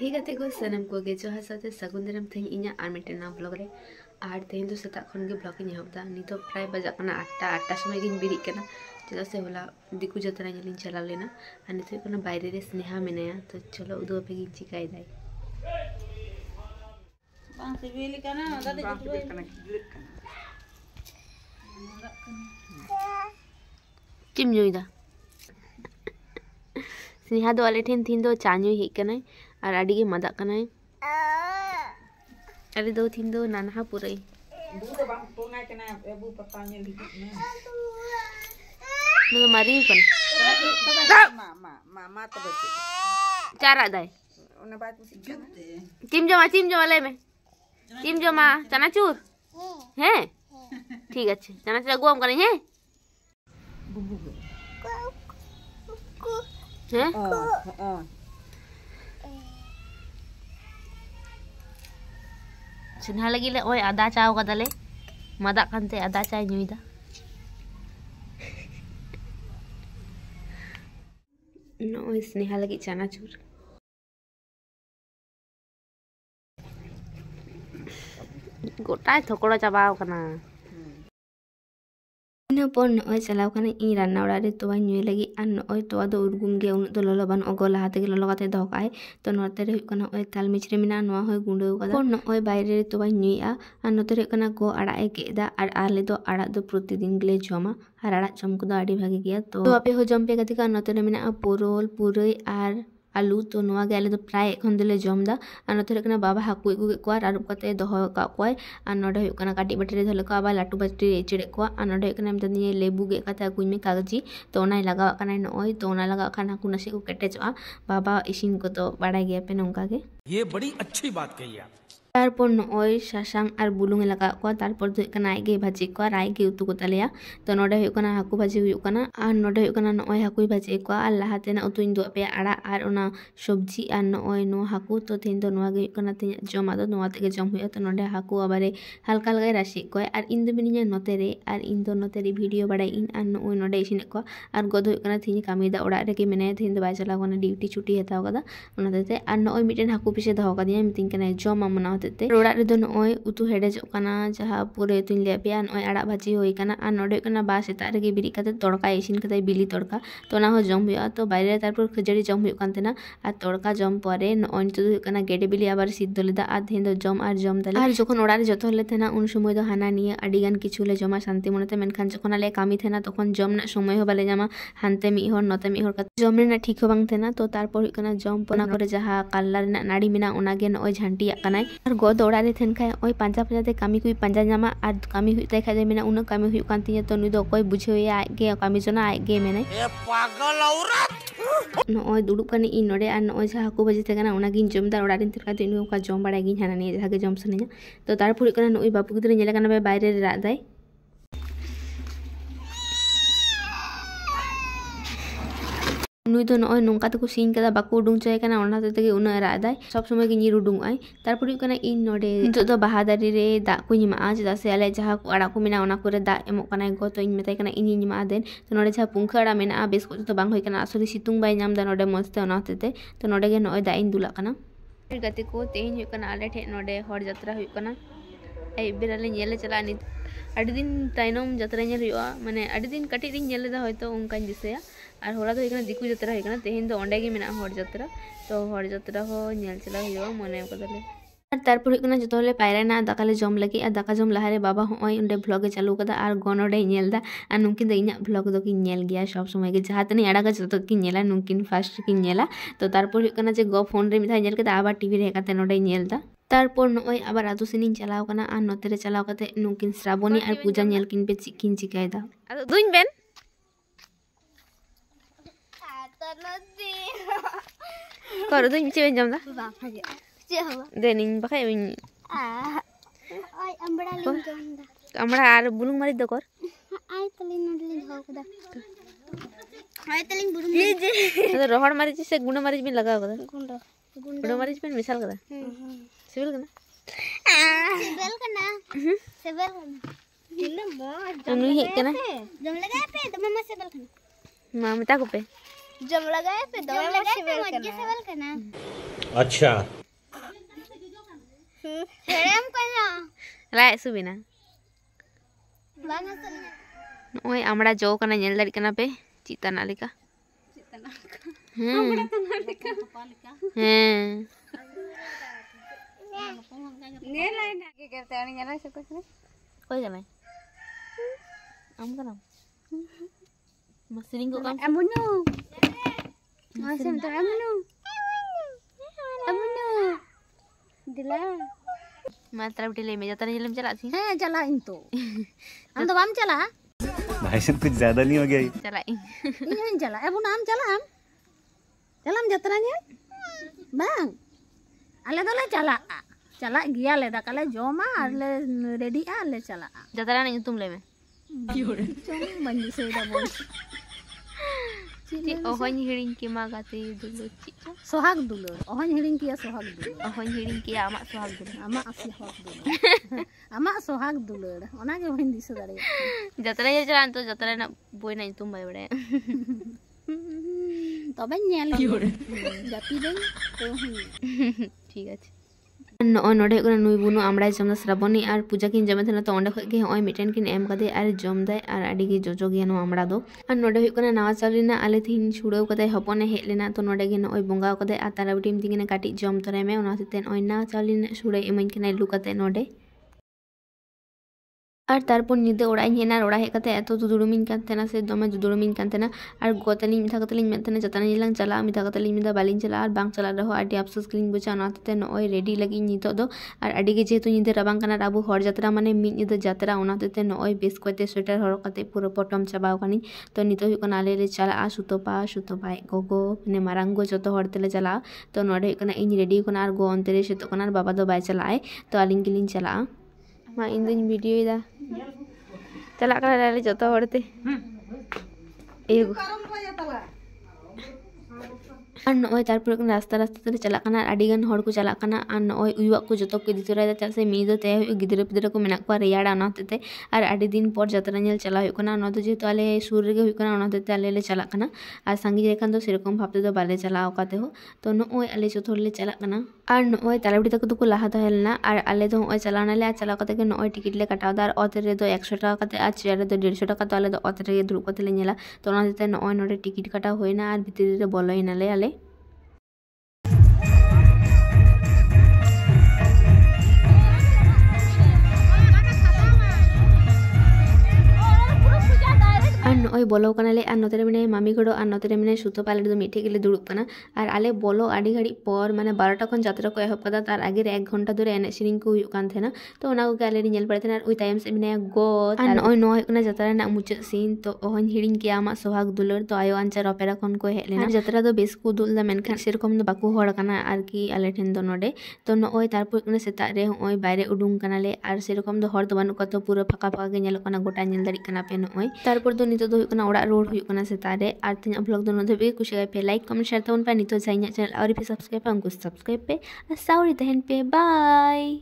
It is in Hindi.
ठीक है को सनम को गे जोहार साथे सगुन दाराम तेज इना आर मिटे ना ब्लॉग रे और तेज तो सेता खन गे ब्लॉग इन एहबदा नितो प्राय बजा कना 8टा समय गिन बिरिग कना चेदा से होला दिकु जतरा ñelin चला लेना और नितो कना बायरे रे स्नेहा मेनाया तो चलो उदो पे गिन चिकाय दाई बांग सिबिल कना दादी जुतुय कना चिम जोइदा स्नेहा दो आले ठेन थीन दो चाñu हेक कना और आडी गे मदा कना अरे दो थीन दो नाना पुरई बु तो बांग पोंगाय कना एबु पता ñel हिक ने नो मारी कन मा तो बचे चारा दाय ओने बात पुसी चिम जो ले में चिम जो मा चनाचूर हैं ठीक আছে चनाचूर गुआम करे हैं बुबु हैं स्नेहा लगी ले ओय आदा चाव कदाले मदा कानते आदा चाय ñuida no स्नेहा लगी चनाचूर गोटा थोकड़ो चाबाव कना इनपर नय चलाव कना इन रान्ना ओड़ा रे तोवा ñuय लगी और नय तोवा दो उर्गुम गे उन दो ललो बान अगो लहाते गे ललो काते दो काय तो नोते रे कना ओय ताल मिचरे मिना नोवा होय गुंडो कदा पर नय बायरे रे तोवा ñuयआ और नोते रे कना गो आड़ा ए गेदा और आले दो आड़ा दो प्रतिदिन गेले जमा और आड़ा जम को दो आडी भागे गया तो आपे हो जम पे गति का नोते रे मिना पोरोल पुरई और आलू तो नोवा गे आले दो प्राय एखन दिले जमदा और नोते रे कना बाबा हाकु एगु गे को आरुप कते दोहो का कोय और नोडे हुय कना काटी बाटी रे धले को आबा लाटू बाटी रे चेड़े को और नोडे हुय कना मदनी लेबू गे कते अगुई में कागजी तो ओनाय लगा कना नय तो ओना लगा खाना को नसे को केटेजआ बाबा इसिन को तो बाड़ाय गया पे नंका गे ये बड़ी अच्छी बात कही आप तारपर नय सासांग और बुलुंग लगा को तारपर दो कना आगे भाजी को और आगे उतु को तलेया तो नोडे हुय कना हाकु भाजी हुय कना और नोडे हुय कना नय हाकु भाजी को और लाहाते ना उतुइन दो पे आड़ा और ओना सब्जी और नय नो हाकु तो तेन दो नोवा गे कना ते जमा दो नोवा ते जम हुय तो नोडे हाकु आबारे हल्का हल्का राशि को और इन दो मिनिया नोते रे और इन दो नोते रे वीडियो बड़ाई इन और नय नोडे इसिन को और गद हुय कना थिनि कामी दा ओड़ा रे के मेने थिन दो बाय चला कोना ड्यूटी छुट्टी हताव कदा ओना ते और नय मिटेन हाकु पिसे दहो कदिया मितिन कना जमा मना होते रोड़ा रे नय उतु हेडेजो कना जहाँ पूरे उतुन ले पे नय आड़ा भाजी होई कना और नोडे कना बा सेता रे बिरी कते तड़का इसिन कते बिली तड़का तो ना हो जम हुआ तो बायरे तारपर खजड़ी जम हुई कान तेना और तड़का जम परे नय नितो कना गेडे बिली आबार सिद्ध लेदा और तेन दो जम और जम दले और जखन ओड़ा रे जतो ले थेना उन समय दो हाना निये आडी गान किछु ले जमा शांति मनते मेनखान जखन आले कामी थेना तखन जम ना समय हो बाले जामा हानते मी हर नते मी हर कते जम ना ठीक हो बांग थेना तो तारपर हुई कना जम पना करे जहाँ काल्ला रेना नाड़ी मेना ओना गे नय झांटिया कनाय और गद ओड़ा रे थेन खाय ओय पांजा पांजा ते कामी कोई पांजा जामा और कामी हुई ते खाय मेना उन कामी हुई कान तिया तो नुई दो कोई बुझेया आगे कामी जना आगे मेने ए पागल औरत नय दुडुब कनी इन नोडे और नय जहा हाकु भाजी ते कना ओना गिन जम दा ओड़ा रिन तरका तिनु का जम बाड़ा गिन हाना नि जहा गे जम सनेया तो तारपर कना नय बापू गिद्रे नेले कना बायरे रे राग दाय नुई तो नय नोंका तको सीन कदा बाको उडुंग चाय कना ओना तेगे उना रादाय सब समय गे निर उडुंग आय तारपर कना इन नोडे नितो दो बाहादारी रे दा को निमा चेदा से आले जहा आड़ा को मेना ओना करे दा एमो कना गो तो इन मेताय कना इन निमा देन तो नोडे जहा पुंखा आड़ा मेना बेस को तो बांग होय कना असली सितुंग बाय नाम दा नोडे मस्ते ओना होते तो नोडे गे नय दा इन दुला कना गति को तेन हुय कना आले ठे नोडे हर यात्रा हुय कना आई बेराले नेले चला नि आडी दिन ताइनम यात्रा नेल हुआ माने आडी दिन कटी दिन नेल दा होयतो उनकान दिसया और होला तो एकना दिकु यात्रा होय कना तेहेन दो ओंडे गे मेना हर यात्रा तो हर यात्रा हो नेल चला हुआ मने कदले और तारपर हुय कना जतो ले पायराना दाकाले जम लगी और दाका जम लहारे बाबा होय ओंडे व्लॉग चालू कदा और गनोडे नेलदा और नुकिन दो इना व्लॉग दो कि नेल गया सब समय गे जहा तनी आड़ा गा जतो कि नेला नुकिन फास्ट कि नेला तो तारपर हुय कना जे गो फोन रे मिथा नेल कदा आबा टीवी रे हेकाते नोडे नेलदा तारपर नय आबार आदु सेनिन चलाव कना और नोते रे चलाव कते नुकिन श्रावणी और पूजा नेल किन पे चिकिन चिकायदा आदो दुइन बेन कर दुइन मिचे बेन जमदा बाप गे चे हवा देनिन बखाय बिन ओय अमड़ा लिन जमदा अमड़ा आर बुलुंग मारि द कर आय तलिन नडलिन धाव कदा आय तलिन बुलुंग ये जे रोहड़ मारि से गुण मारि बिन लगाव कदा गुंडो मारि बिन मिसाल कदा सिविल कना सेबल कना नु हे कना जम लगाए पे तो मम्मा सेबल कना मां मिता को पे जम लगाए पे दो सेबल कना अच्छा हेरेम कना लाई सुबिना नोय आमड़ा जो कना नेल दाड़ी कना पे चितना लेका कोई कना आम कना मसरिंग को काम amuno masem to amuno dila मात्रा उठी ले में जाता नहीं जलम चला सी he chala into am to bam chala भाई साहब कुछ ज्यादा नहीं हो गया ये? चला ini chala abun am calam jatra nya bang ale dole chala gia le da kale joma ale ready ale chala जतरा नहीं तुम ले में bandi se da bol ओहन हिड़िंग के मा गाते दुलो ची sohag dulur ohon hiring kia sohag dulur ओहन हिड़िंग के आमा सुहाग दुलो ama sohag dulur ona ge bandi se dare जतरा ये चला तो जतरा ना बोई नहीं तुम भाई बड़े tobe nyel jati den ठीक है नॉन नोडे को नुई बुनु आमड़ा जमदा श्रावणी और पूजा किन जमे थना तो ओंडे खय गे होय मिटेन किन एम कदे और जम दे और आडी गे जोजो गे नो आमड़ा दो और नोडे हुई कना नावा चालिना आले थिन छुड़ो कदे हपने हेज लेना तो नोडे गे नोय बोंगा कदे आ तारा बिटिम तिगिने काटी जम तरे में ओना सितेन ओय नावा चालिना छुड़े इमन किना लु कदे नोडे और तारपर निदे ओड़ा हेना ओड़ा हेज कते एतो दुदुड़ुमिन कान तेना से दमे दुदुड़ुमिन कान तेना और गोतलिन मिथा कतलिन मेतना जतना निलांग चला मिथा कतलिन मिदा बालिन चला और बांग चला रहो आडी अफसोस कलिन बुचा ओनाते नोय रेडी लगी नितो दो और आडी गे जेतु निदे रबांग काना आबु हर जात्रा माने मिद निदे जात्रा ओनाते नोय बेस कोते स्वेटर हरो कते पूरा पटम चाबाव कानी तो नितो हुई कना आले ले चला सुतोपा गोगो ने मारांगो जतो हरतेले चला तो नोडे हुई कना इन रेडी कना और गो अंतरे सेतो कना बाबा दो बाय चलाए तो आलिन गिलिन चला मा इन दिन वीडियो इदा चला करा ले जतो हरते एगो और नोय तारपर रास्ता रास्ता ते चला कना आडी गान हर को चला कना और नोय उयुआ को जतो के दितरा दा से मी दो ते गिदरे पिदरे को मेना को रेयाड़ा ओनाते और आडी दिन पर जतरा नेल चला हुई कना ओना तो जेतो आले सुर रे हुई कना ओनाते आले ले चला कना और संगी रेखान तो सेरकम भाबते तो बाले चला ओकाते हो तो नोय आले जतो ले चला कना और नोय तालाबड़ी तक तो को लाहा तो हेलना और आले तो नोय चलाना ले चला कते के नोय टिकट ले कटाव दा और ओते रे तो 100 टाका कते आ चेयर रे तो 150 टाका तो आले तो ओते रे दुड़ कते ले नेला तो ओनाते नोय नोडे टिकट कटा होइना और भितरी रे बोलोइना ले आले और नोय बोलो कना ले और नोते मेने मामी गड़ो और नोते मेने सुतो पाले दो मिठे गेले दुड़ुब कना और आले बोलो आडी घड़ी पर माने 12टा खन जात्रा को एहब कदा तार आगे 1 घंटा धरे एने सिरिंग को हुई कान थेना तो ओना को आले नेल पड़े थेना ओई टाइम से मेने गो और नोय नोय कना जात्रा ना मुचे सीन तो ओहन हिड़िंग के आमा सोहाग दुलर तो आयो आंचार ऑपेरा खन को हे लेना जात्रा दो बेस को दुल दा मेनखान सेरकम दो बाकू होड़ कना आर की आले ठेन दो नोडे तो नोय तारपर कना सेता रे ओय बायरे उडुंग कना ले और सेरकम दो हर दो बानु कतो पूरा फाका फाका गे नेल कना गोटा नेल दाड़ी कना पे नोय तारपर दो नितो दो हुई कना ओड़ा रोड हुई कना सेता रे और तिना ब्लॉग दो नोदे बे कुछ पे लाइक कमेंट शेयर तवन पे नितो जाइना चैनल और भी सब्सक्राइब पे अंकुश सब्सक्राइब पे साउरी तहन पे बाय।